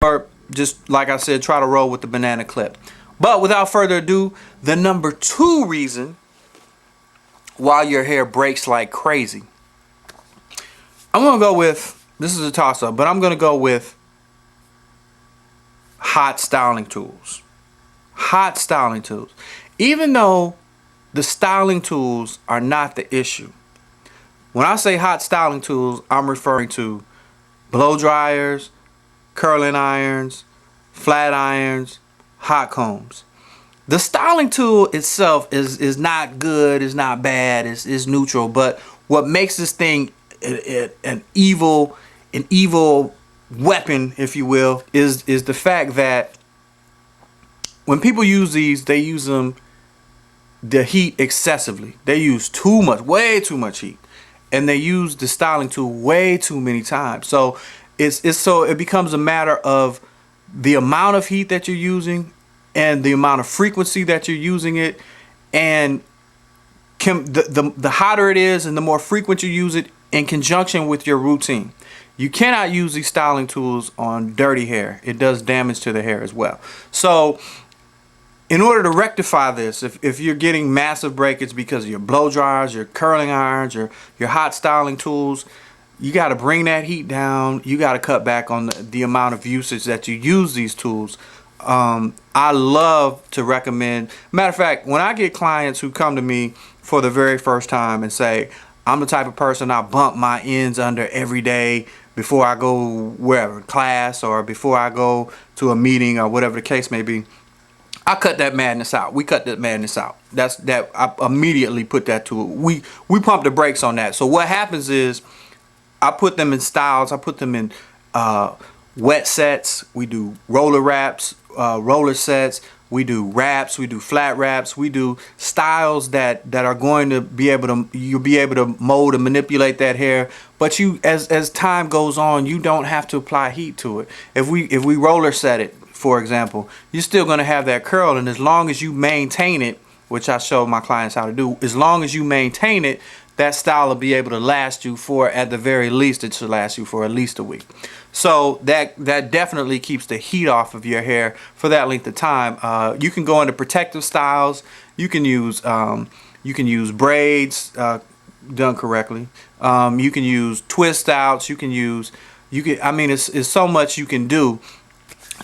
or just like I said, try to roll with the banana clip. But without further ado, the number 2 reason why your hair breaks like crazy, I'm gonna go with, this is a toss-up, but I'm gonna go with hot styling tools. Hot styling tools. Even though the styling tools are not the issue. When I say hot styling tools, I'm referring to blow dryers, curling irons, flat irons, hot combs. The styling tool itself is not good, is not bad, is neutral. But what makes this thing an evil weapon, if you will, is the fact that when people use these, they use the heat excessively. They use too much, way too much heat, and they use the styling tool way too many times. So it becomes a matter of the amount of heat that you're using and the amount of frequency that you're using it, and the hotter it is and the more frequent you use it in conjunction with your routine. You cannot use these styling tools on dirty hair. It does damage to the hair as well. So in order to rectify this, if you're getting massive breakage because of your blow dryers, your curling irons, your hot styling tools, you got to bring that heat down. You got to cut back on the amount of usage that you use these tools. I love to recommend, matter of fact, when I get clients who come to me for the very first time and say, I'm the type of person, I bump my ends under every day before I go wherever, class, or before I go to a meeting, or whatever the case may be, I cut that madness out. We cut that madness out. I immediately put that to it. We pump the brakes on that. So what happens is I put them in styles. I put them in wet sets. We do roller wraps, roller sets. We do wraps. We do flat wraps. We do styles that are going to be able to, you'll be able to mold and manipulate that hair. But you, as time goes on, you don't have to apply heat to it. If we roller set it, for example, you're still going to have that curl, and as long as you maintain it, which I show my clients how to do, as long as you maintain it, that style will be able to last you for, at the very least, it should last you for at least a week. So that definitely keeps the heat off of your hair for that length of time. You can go into protective styles. You can use braids done correctly. You can use twist outs. I mean, it's so much you can do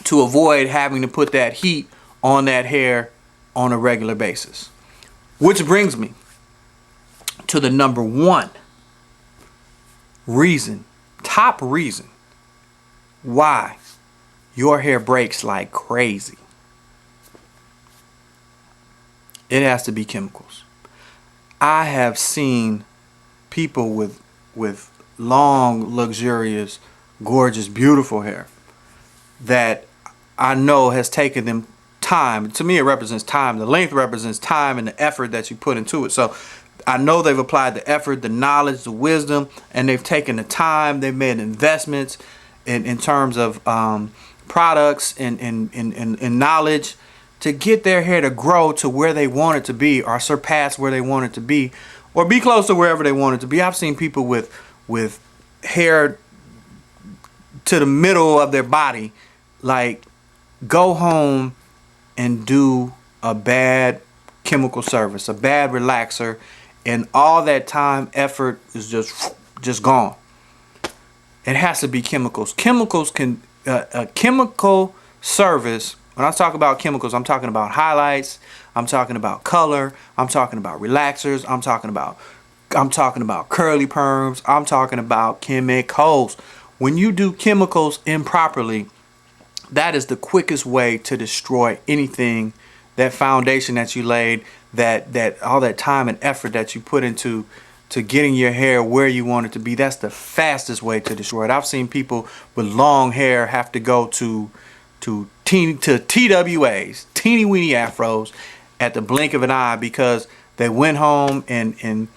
to avoid having to put that heat on that hair on a regular basis. Which brings me to the number 1 reason, top reason why your hair breaks like crazy. It has to be chemicals. I have seen people with long, luxurious, gorgeous, beautiful hair that I know has taken them time. To me, it represents time. The length represents time and the effort that you put into it. So I know they've applied the effort, the knowledge, the wisdom, and they've taken the time. They've made investments in terms of products and knowledge to get their hair to grow to where they want it to be, or surpass where they want it to be, or be close to wherever they want it to be. I've seen people with hair to the middle of their body, like, go home and do a bad chemical service, a bad relaxer, and all that time, effort is just gone. It has to be chemicals. Chemicals can, a chemical service, when I talk about chemicals, I'm talking about highlights, I'm talking about color, I'm talking about relaxers, I'm talking about curly perms, I'm talking about chemicals. When you do chemicals improperly, that is the quickest way to destroy anything, that foundation that you laid, that all that time and effort that you put into getting your hair where you want it to be. That's the fastest way to destroy it. I've seen people with long hair have to go to TWAs, teeny weeny afros, at the blink of an eye because they went home and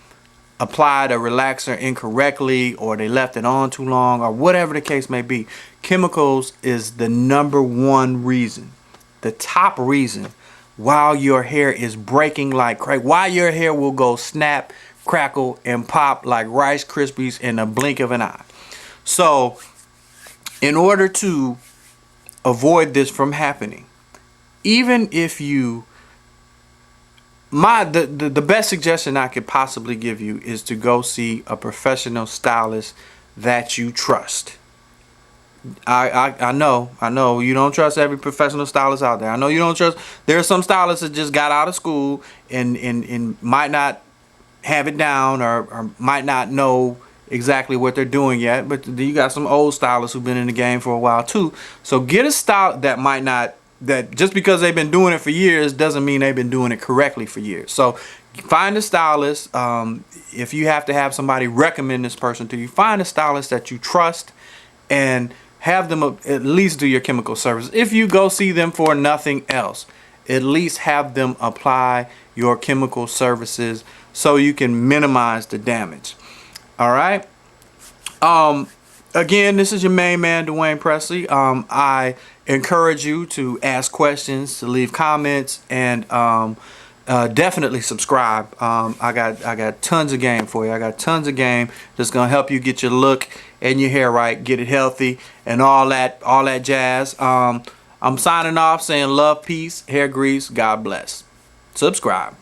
applied a relaxer incorrectly, or they left it on too long, or whatever the case may be. Chemicals is the number 1 reason, the top reason why your hair is breaking like crazy, why your hair will go snap, crackle, and pop like Rice Krispies in a blink of an eye. So in order to avoid this from happening. Even if you, the best suggestion I could possibly give you is to go see a professional stylist that you trust. I know you don't trust every professional stylist out there. I know you don't trust. There are some stylists that just got out of school and might not have it down, or might not know exactly what they're doing yet. But you got some old stylists who've been in the game for a while too. So get a style that might not, that just because they've been doing it for years doesn't mean they've been doing it correctly for years. So find a stylist. If you have to have somebody recommend this person to you, find a stylist that you trust and have them at least do your chemical service. If you go see them for nothing else, at least have them apply your chemical services so you can minimize the damage. All right. Again, this is your main man, Dwayne Presley. I encourage you to ask questions, to leave comments, and definitely subscribe. I got tons of game for you. I got tons of game that's gonna help you get your look and your hair right, get it healthy, and all that jazz. I'm signing off saying love, peace, hair grease, God bless. Subscribe.